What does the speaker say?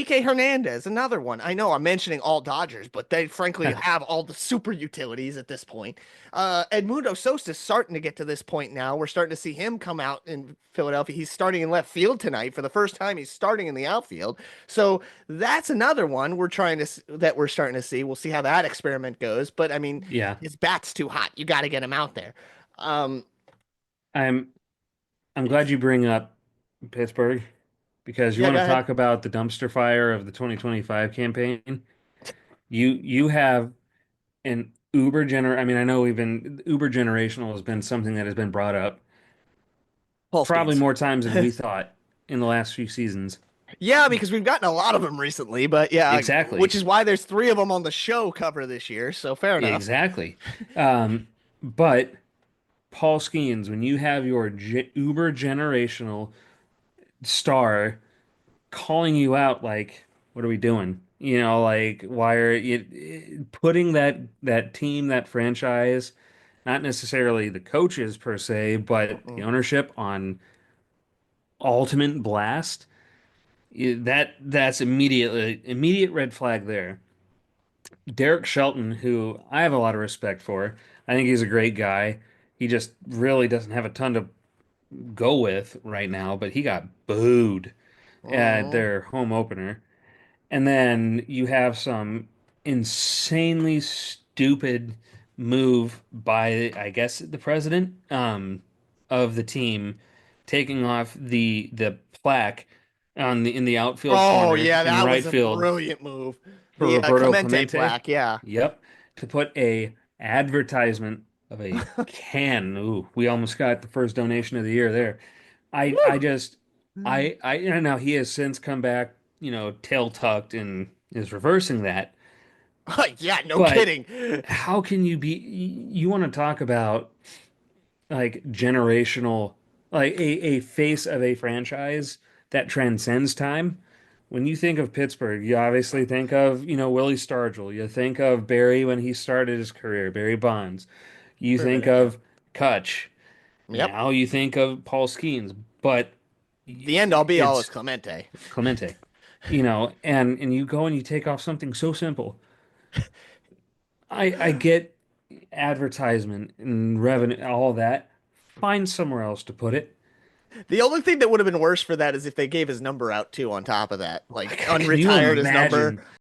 Kike Hernandez, another one. I know I'm mentioning all Dodgers, but they frankly have all the super utilities at this point. Edmundo Sosa's starting to get to this point now. We're starting to see him come out in Philadelphia. He's starting in left field tonight for the first time. He's starting in the outfield. So that's another one that we're starting to see. We'll see how that experiment goes. But I mean, Yeah. his bat's too hot. You got to get him out there. Um, I'm I'm glad you bring up Pittsburgh because you yeah, want go to ahead. talk about the dumpster fire of the 2025 campaign. You have an I mean, I know we've been Uber generational has been something that has been brought up Paul probably Skeens. more times than we thought in the last few seasons. Yeah, because we've gotten a lot of them recently, but yeah, which Exactly. is why there's three of them on the show cover this year. So fair enough. Exactly. But Paul Skeens, when you have your Uber generational star calling you out like, what are we doing? Like why are you putting that team, that franchise, not necessarily the coaches per se, but the Mm-mm. ownership on ultimate blast? That's immediate red flag there. Derek Shelton, who I have a lot of respect for, I think he's a great guy. He just really doesn't have a ton to go with right now, but he got booed at Mm. their home opener. And then you have some insanely stupid move by, I guess, the president of the team taking off the plaque in the outfield Oh corner yeah, in that right was a field brilliant move. for The Roberto Clemente Clemente. plaque, yeah. Yep, to put a advertisement of a can. Ooh, we almost got the first donation of the year there. I Woo! just I know he has since come back, tail tucked and is reversing that. Yeah, no But kidding. how can you want to talk about like generational, like a face of a franchise that transcends time? When you think of Pittsburgh, you obviously think of, Willie Stargell. You think of Barry when he started his career, Barry Bonds. You For a think minute, yeah. of Kutch. Yep. Now you think of Paul Skeens, but The end all be all is it's Clemente. Clemente, and you go and you take off something so simple. I get advertisement and revenue, all that. Find somewhere else to put it. The only thing that would have been worse for that is if they gave his number out too on top of that. Like Can you unretired his number. imagine?